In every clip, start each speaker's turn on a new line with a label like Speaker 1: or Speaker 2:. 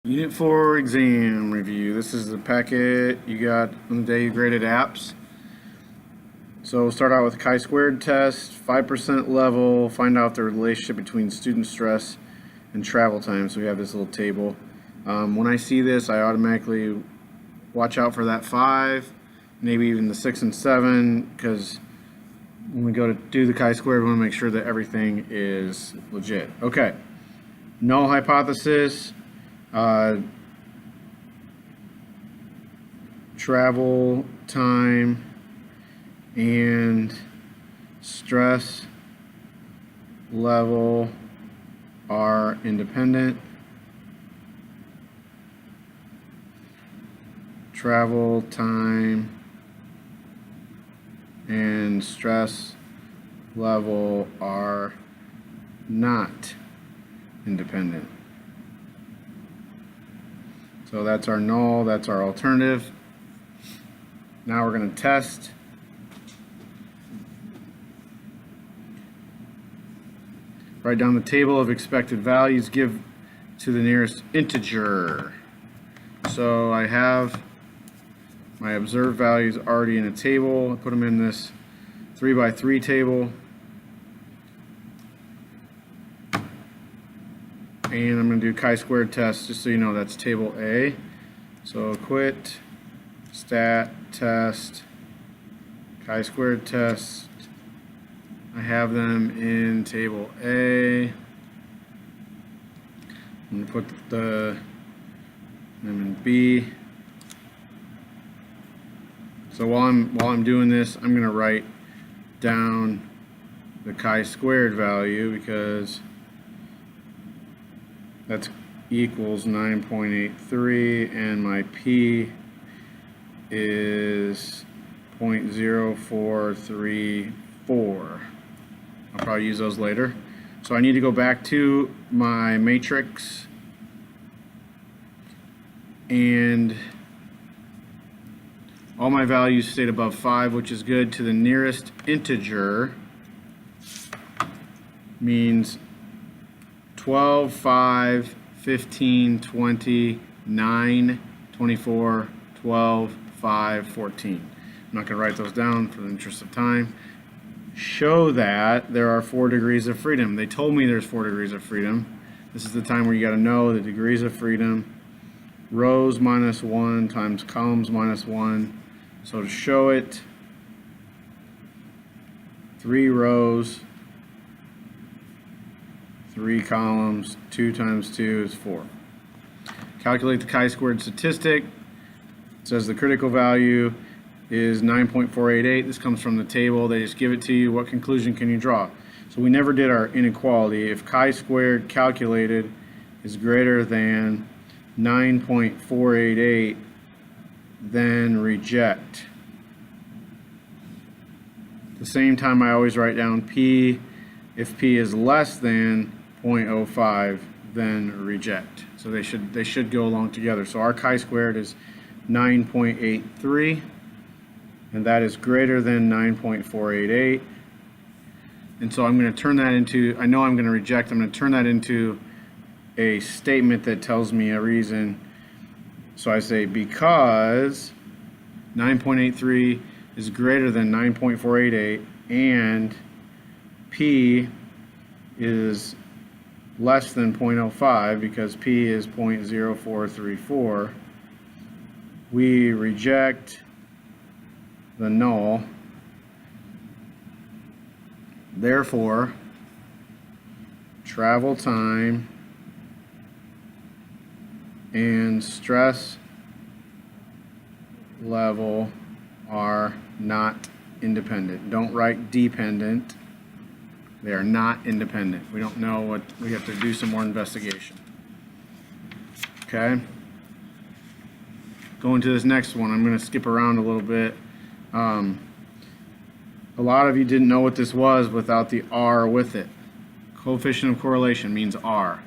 Speaker 1: Unit 4 exam review. This is the packet you got on the day you graded apps. So we'll start out with a chi-squared test, 5% level, find out the relationship between student stress and travel time. So we have this little table. When I see this, I automatically watch out for that 5, maybe even the 6 and 7, because when we go to do the chi-squared, we want to make sure that everything is legit. Okay, null hypothesis. Travel time and stress level are independent. Travel time and stress level are not independent. So that's our null, that's our alternative. Now we're going to test. Write down the table of expected values, give to the nearest integer. So I have my observed values already in a table. I put them in this 3x3 table. And I'm going to do chi-squared test, just so you know that's table A. So quit, stat, test, chi-squared test. I have them in table A. I'm going to put them in B. So while I'm doing this, I'm going to write down the chi-squared value, because that's equals 9.83, and my P is 0.0434. I'll probably use those later. So I need to go back to my matrix, and all my values stayed above 5, which is good. To the nearest integer means 12, 5, 15, 20, 9, 24, 12, 5, 14. I'm not going to write those down for the interest of time. Show that there are 4 degrees of freedom. They told me there's 4 degrees of freedom. This is the time where you got to know the degrees of freedom. Rows minus 1 times columns minus 1. So to show it, 3 rows, 3 columns, 2 times 2 is 4. Calculate the chi-squared statistic. It says the critical value is 9.488. This comes from the table. They just give it to you. What conclusion can you draw? So we never did our inequality. If chi-squared calculated is greater than 9.488, then reject. At the same time, I always write down P. If P is less than 0.05, then reject. So they should go along together. So our chi-squared is 9.83, and that is greater than 9.488. And so I'm going to turn that into, I know I'm going to reject, I'm going to turn that into a statement that tells me a reason. So I say because 9.83 is greater than 9.488 and P is less than 0.05, because P is 0.0434, we reject the null. Therefore, travel time and stress level are not independent. Don't write dependent. They are not independent. We don't know what, we have to do some more investigation. Okay. Going to this next one, I'm going to skip around a little bit. A lot of you didn't know what this was without the R with it. Coefficient of correlation means R.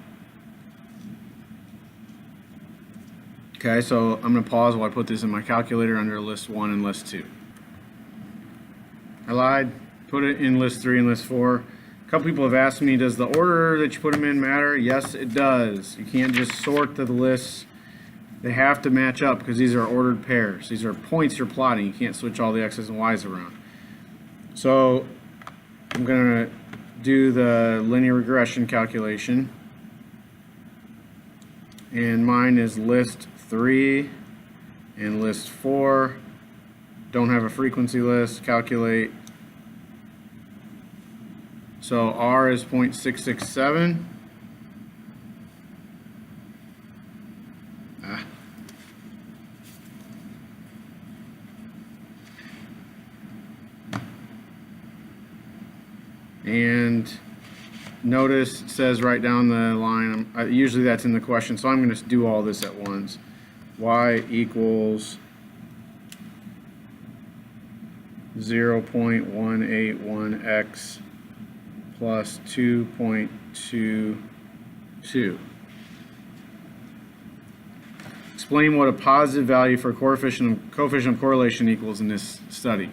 Speaker 1: Okay, so I'm going to pause while I put this in my calculator under list 1 and list 2. I lied. Put it in list 3 and list 4. A couple people have asked me, does the order that you put them in matter? Yes, it does. You can't just sort the lists. They have to match up because these are ordered pairs. These are points you're plotting. You can't switch all the x's and y's around. So I'm going to do the linear regression calculation. And mine is list 3 and list 4. Don't have a frequency list. Calculate. So R is 0.667. And notice it says right down the line, usually that's in the question, so I'm going to do all this at once. Y equals 0.181x plus 2.22. Explain what a positive value for coefficient of correlation equals in this study.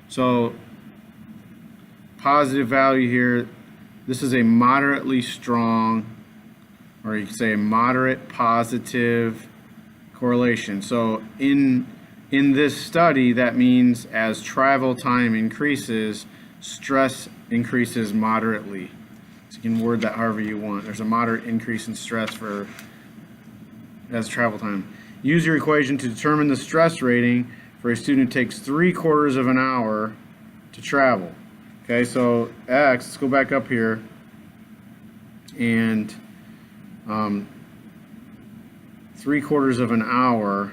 Speaker 1: So positive value here, this is a moderately strong, or you could say a moderate positive correlation. So in this study, that means as travel time increases, stress increases moderately. So you can word that however you want. There's a moderate increase in stress as travel time. Use your equation to determine the stress rating for a student who takes 3/4 of an hour to travel. Okay, so x, let's go back up here, and 3/4 of an hour,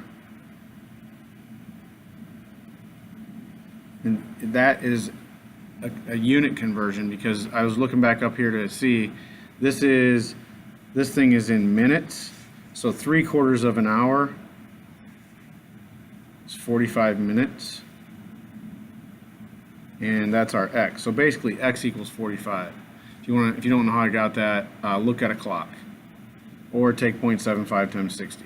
Speaker 1: and that is a unit conversion, because I was looking back up here to see this thing is in minutes. So 3/4 of an hour is 45 minutes. And that's our x. So basically x equals 45. If you don't know how I got that, look at a clock. Or take 0.75 times 60.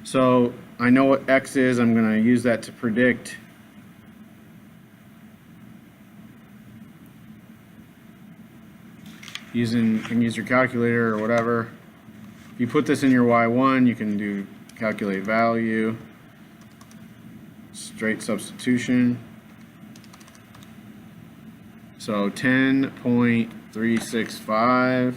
Speaker 1: So I know what x is. I'm going to use that to predict you can use your calculator or whatever. If you put this in your y1, you can do calculate value, straight substitution. So 10.365.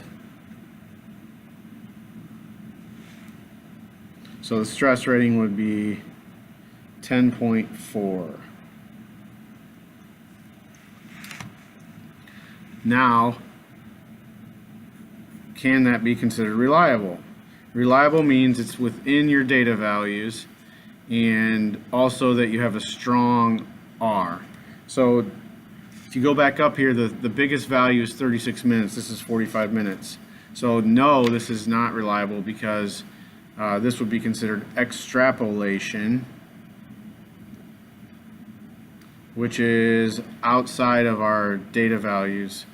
Speaker 1: So the stress rating would be 10.4. Now, can that be considered reliable? Reliable means it's within your data values, and also that you have a strong R. So if you go back up here, the biggest value is 36 minutes. This is 45 minutes. So no, this is not reliable, because this would be considered extrapolation, which is outside of our data values.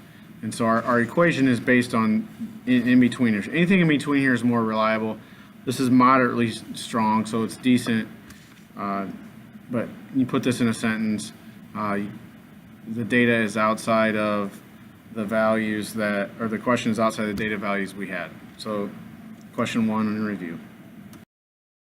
Speaker 1: And so our equation is based on in-betweeners. Anything in between here is more reliable. This is moderately strong, so it's decent. But you put this in a sentence, the data is outside of the values or the question is outside the data values we had. So question 1 in review.